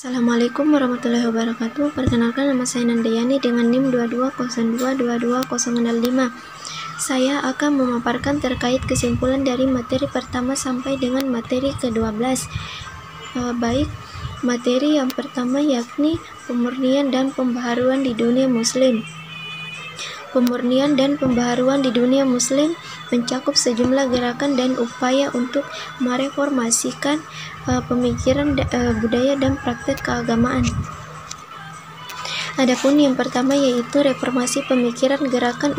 Assalamualaikum warahmatullahi wabarakatuh. Perkenalkan, nama saya Nandayani dengan NIM 22022205. Saya akan memaparkan terkait kesimpulan dari materi pertama sampai dengan materi ke-12. Baik, materi yang pertama yakni pemurnian dan pembaharuan di dunia muslim. Pemurnian dan pembaharuan di dunia muslim mencakup sejumlah gerakan dan upaya untuk mereformasikan pemikiran, budaya, dan praktek keagamaan. Adapun yang pertama yaitu reformasi pemikiran, gerakan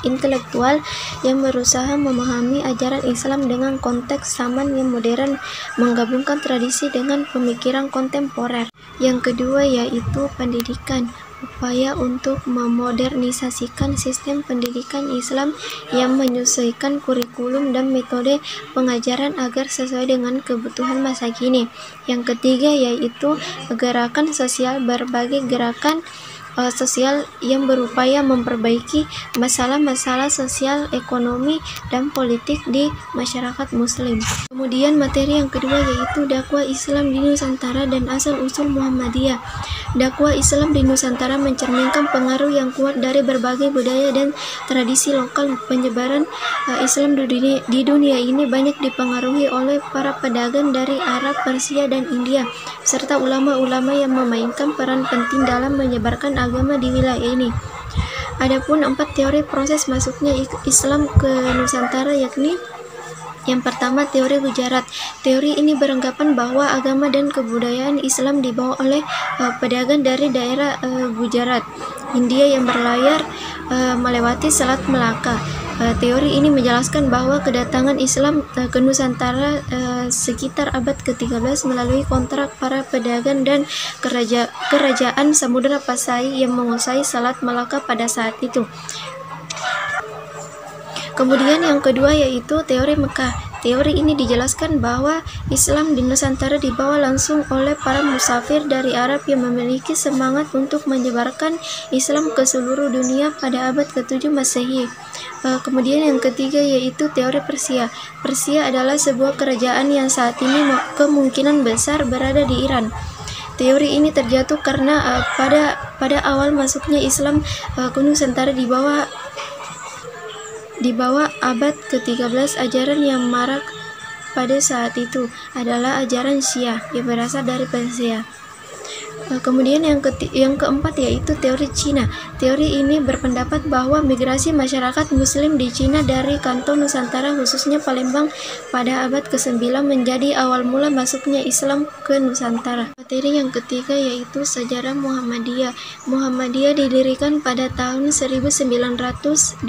intelektual yang berusaha memahami ajaran Islam dengan konteks zaman yang modern, menggabungkan tradisi dengan pemikiran kontemporer. Yang kedua yaitu pendidikan, upaya untuk memodernisasikan sistem pendidikan Islam yang menyesuaikan kurikulum dan metode pengajaran agar sesuai dengan kebutuhan masa kini. Yang ketiga yaitu gerakan sosial, berbagai gerakan sosial yang berupaya memperbaiki masalah-masalah sosial, ekonomi, dan politik di masyarakat muslim. Kemudian materi yang kedua yaitu dakwah Islam di Nusantara dan asal-usul Muhammadiyah. Dakwah Islam di Nusantara mencerminkan pengaruh yang kuat dari berbagai budaya dan tradisi lokal. Penyebaran Islam di dunia ini banyak dipengaruhi oleh para pedagang dari Arab, Persia, dan India, serta ulama-ulama yang memainkan peran penting dalam menyebarkan agama di wilayah ini. Adapun 4 teori proses masuknya Islam ke Nusantara yakni: yang pertama, teori Gujarat. Teori ini beranggapan bahwa agama dan kebudayaan Islam dibawa oleh pedagang dari daerah Gujarat, India yang berlayar melewati Selat Melaka. Teori ini menjelaskan bahwa kedatangan Islam ke Nusantara sekitar abad ke-13 melalui kontrak para pedagang dan kerajaan Samudra Pasai yang menguasai Selat Melaka pada saat itu. Kemudian yang kedua yaitu teori Mekah. Teori ini dijelaskan bahwa Islam di Nusantara dibawa langsung oleh para musafir dari Arab yang memiliki semangat untuk menyebarkan Islam ke seluruh dunia pada abad ke-7 Masehi. Kemudian yang ketiga yaitu teori Persia. Persia adalah sebuah kerajaan yang saat ini kemungkinan besar berada di Iran. Teori ini terjatuh karena pada awal masuknya Islam ke Nusantara di bawah abad ke-13, ajaran yang marak pada saat itu adalah ajaran Syiah yang berasal dari Persia. Kemudian yang keempat yaitu teori Cina. Teori ini berpendapat bahwa migrasi masyarakat muslim di Cina dari kantong Nusantara khususnya Palembang pada abad ke-9 menjadi awal mula masuknya Islam ke Nusantara. Materi yang ketiga yaitu sejarah Muhammadiyah. Muhammadiyah didirikan pada tahun 1912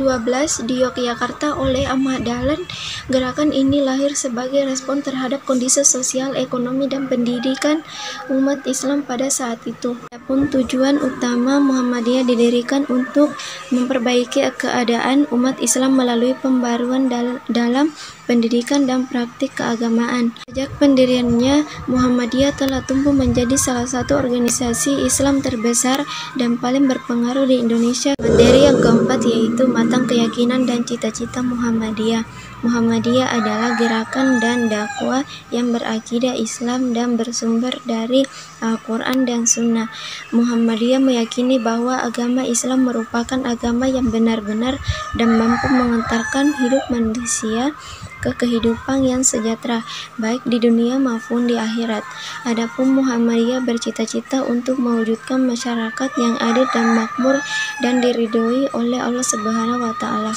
di Yogyakarta oleh Ahmad Dahlan. Gerakan ini lahir sebagai respon terhadap kondisi sosial, ekonomi, dan pendidikan umat Islam pada saat itu. Adapun tujuan utama Muhammadiyah didirikan untuk memperbaiki keadaan umat Islam melalui pembaruan dalam pendidikan dan praktik keagamaan. Sejak pendiriannya, Muhammadiyah telah tumbuh menjadi salah satu organisasi Islam terbesar dan paling berpengaruh di Indonesia. Materi yang keempat yaitu matang keyakinan dan cita-cita Muhammadiyah. Muhammadiyah adalah gerakan dan dakwah yang berakidah Islam dan bersumber dari Al-Quran dan Sunnah. Muhammadiyah meyakini bahwa agama Islam merupakan agama yang benar-benar dan mampu mengantarkan hidup manusia ke kehidupan yang sejahtera, baik di dunia maupun di akhirat. Adapun Muhammadiyah bercita-cita untuk mewujudkan masyarakat yang adil dan makmur dan diridhoi oleh Allah Subhanahu wa Ta'ala.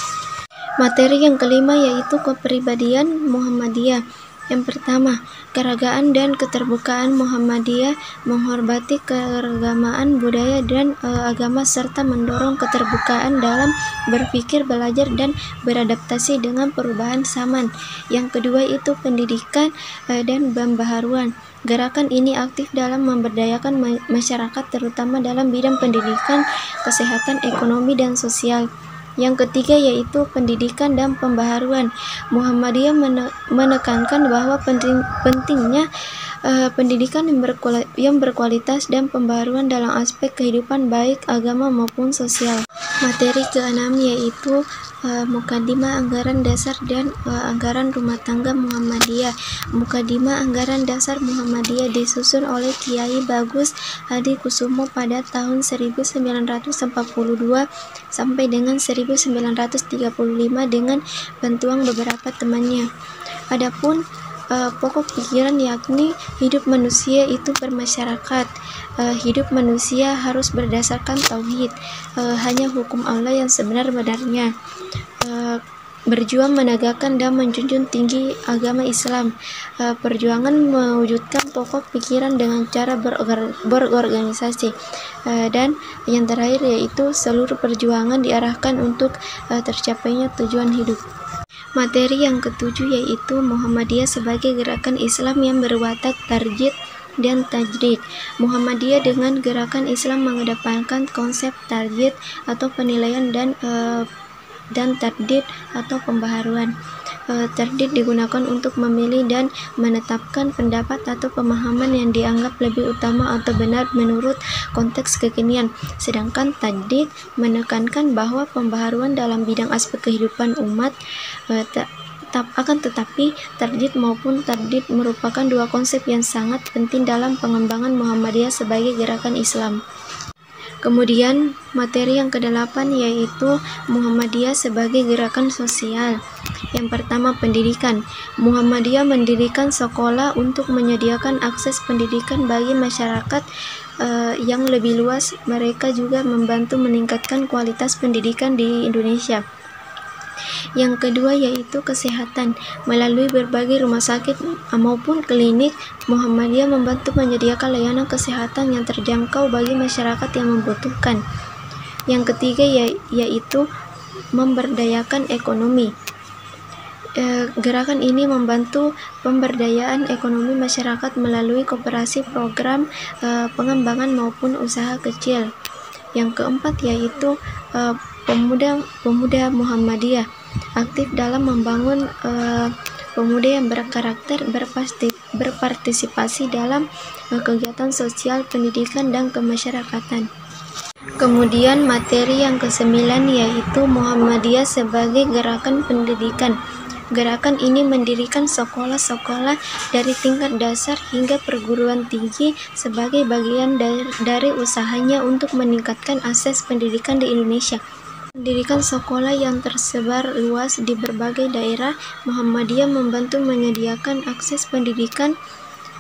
Materi yang kelima yaitu kepribadian Muhammadiyah. Yang pertama, keragaman dan keterbukaan Muhammadiyah menghormati keragaman budaya dan agama serta mendorong keterbukaan dalam berpikir, belajar, dan beradaptasi dengan perubahan zaman. Yang kedua itu pendidikan dan pembaharuan. Gerakan ini aktif dalam memberdayakan masyarakat terutama dalam bidang pendidikan, kesehatan, ekonomi, dan sosial. Yang ketiga yaitu pendidikan dan pembaharuan. Muhammadiyah menekankan bahwa pentingnya pendidikan yang berkualitas dan pembaharuan dalam aspek kehidupan baik agama maupun sosial. Materi ke-6 yaitu Mukadimah Anggaran Dasar dan Anggaran Rumah Tangga Muhammadiyah. Mukadimah Anggaran Dasar Muhammadiyah disusun oleh Kiai Bagus Hadi Kusumo pada tahun 1942 sampai dengan 1935 dengan bantuan beberapa temannya. Adapun pokok pikiran yakni hidup manusia itu bermasyarakat. Hidup manusia harus berdasarkan tauhid, hanya hukum Allah yang sebenar-benarnya. Berjuang menegakkan dan menjunjung tinggi agama Islam. Perjuangan mewujudkan pokok pikiran dengan cara berorganisasi. Dan yang terakhir yaitu seluruh perjuangan diarahkan untuk tercapainya tujuan hidup. Materi yang ketujuh yaitu Muhammadiyah sebagai gerakan Islam yang berwatak tarjid dan tajdid. Muhammadiyah dengan gerakan Islam mengedepankan konsep tarjid atau penilaian dan tajdid atau pembaharuan. Tajdid digunakan untuk memilih dan menetapkan pendapat atau pemahaman yang dianggap lebih utama atau benar menurut konteks kekinian. Sedangkan tajdid menekankan bahwa pembaharuan dalam bidang aspek kehidupan umat. Akan tetapi, tajdid maupun tajdid merupakan dua konsep yang sangat penting dalam pengembangan Muhammadiyah sebagai gerakan Islam. Kemudian materi yang ke-8 yaitu Muhammadiyah sebagai gerakan sosial. Yang pertama, pendidikan. Muhammadiyah mendirikan sekolah untuk menyediakan akses pendidikan bagi masyarakat yang lebih luas. Mereka juga membantu meningkatkan kualitas pendidikan di Indonesia. Yang kedua yaitu kesehatan. Melalui berbagai rumah sakit maupun klinik, Muhammadiyah membantu menyediakan layanan kesehatan yang terjangkau bagi masyarakat yang membutuhkan. Yang ketiga yaitu memberdayakan ekonomi. Gerakan ini membantu pemberdayaan ekonomi masyarakat melalui koperasi, program pengembangan maupun usaha kecil. Yang keempat yaitu pemuda Muhammadiyah, aktif dalam membangun pemuda yang berkarakter, berpartisipasi dalam kegiatan sosial, pendidikan, dan kemasyarakatan. Kemudian materi yang ke-9 yaitu Muhammadiyah sebagai gerakan pendidikan. Gerakan ini mendirikan sekolah-sekolah dari tingkat dasar hingga perguruan tinggi sebagai bagian dari usahanya untuk meningkatkan akses pendidikan di Indonesia. Mendirikan sekolah yang tersebar luas di berbagai daerah, Muhammadiyah membantu menyediakan akses pendidikan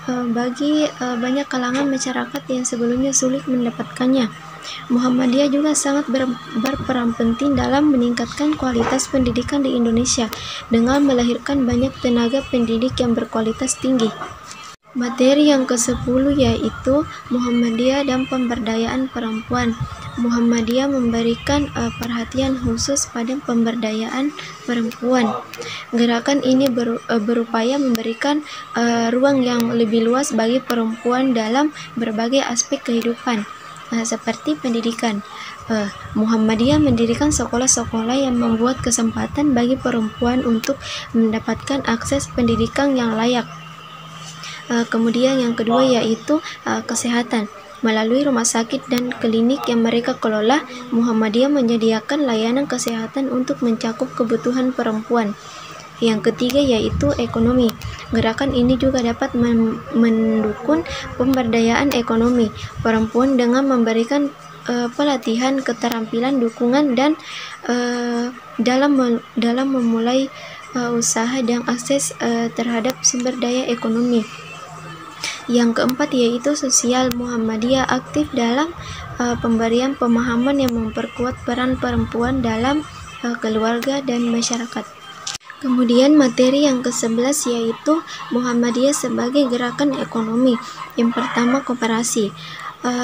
bagi banyak kalangan masyarakat yang sebelumnya sulit mendapatkannya. Muhammadiyah juga sangat berperan penting dalam meningkatkan kualitas pendidikan di Indonesia dengan melahirkan banyak tenaga pendidik yang berkualitas tinggi. Materi yang ke-10 yaitu Muhammadiyah dan pemberdayaan perempuan. Muhammadiyah memberikan perhatian khusus pada pemberdayaan perempuan. Gerakan ini berupaya memberikan ruang yang lebih luas bagi perempuan dalam berbagai aspek kehidupan. Seperti pendidikan. Muhammadiyah mendirikan sekolah-sekolah yang membuat kesempatan bagi perempuan untuk mendapatkan akses pendidikan yang layak. Kemudian yang kedua yaitu kesehatan. Melalui rumah sakit dan klinik yang mereka kelola, Muhammadiyah menyediakan layanan kesehatan untuk mencakup kebutuhan perempuan. Yang ketiga yaitu ekonomi. Gerakan ini juga dapat mendukung pemberdayaan ekonomi perempuan dengan memberikan pelatihan, keterampilan, dukungan dan dalam memulai usaha dan akses terhadap sumber daya ekonomi. Yang keempat yaitu sosial. Muhammadiyah aktif dalam pemberian pemahaman yang memperkuat peran perempuan dalam keluarga dan masyarakat. Kemudian materi yang ke-11 yaitu Muhammadiyah sebagai gerakan ekonomi. Yang pertama, koperasi.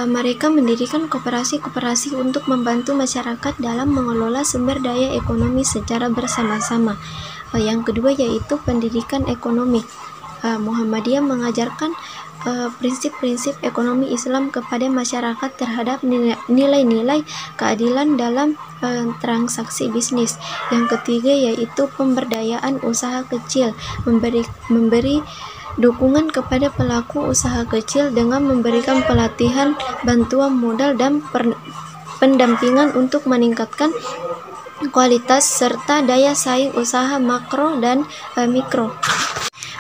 Mereka mendirikan koperasi-koperasi untuk membantu masyarakat dalam mengelola sumber daya ekonomi secara bersama-sama. Yang kedua yaitu pendidikan ekonomi. Muhammadiyah mengajarkan prinsip-prinsip ekonomi Islam kepada masyarakat terhadap nilai-nilai keadilan dalam transaksi bisnis. Yang ketiga yaitu pemberdayaan usaha kecil, memberi dukungan kepada pelaku usaha kecil dengan memberikan pelatihan, bantuan modal, dan pendampingan untuk meningkatkan kualitas serta daya saing usaha makro dan mikro.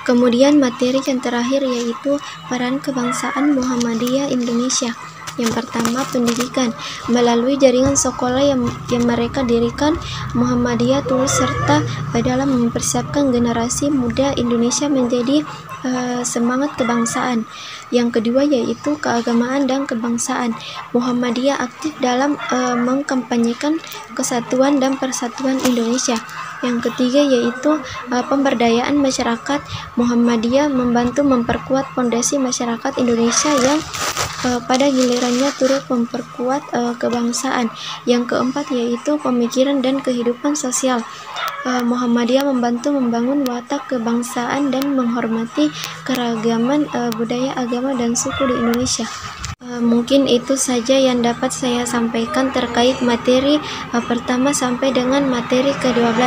Kemudian materi yang terakhir yaitu peran kebangsaan Muhammadiyah Indonesia. Yang pertama, pendidikan. Melalui jaringan sekolah yang mereka dirikan, Muhammadiyah tulus serta dalam mempersiapkan generasi muda Indonesia menjadi semangat kebangsaan. Yang kedua yaitu keagamaan dan kebangsaan. Muhammadiyah aktif dalam mengkampanyekan kesatuan dan persatuan Indonesia. Yang ketiga yaitu pemberdayaan masyarakat. Muhammadiyah membantu memperkuat fondasi masyarakat Indonesia yang pada gilirannya turut memperkuat kebangsaan. Yang keempat yaitu pemikiran dan kehidupan sosial. Muhammadiyah membantu membangun watak kebangsaan dan menghormati keragaman budaya, agama, dan suku di Indonesia. Mungkin itu saja yang dapat saya sampaikan terkait materi pertama sampai dengan materi ke-12.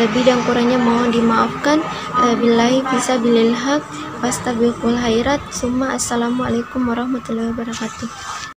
Lebih dan kurangnya mohon dimaafkan. Billahi fisabilil haq, fastabiqul khairat. Summa assalamualaikum warahmatullahi wabarakatuh.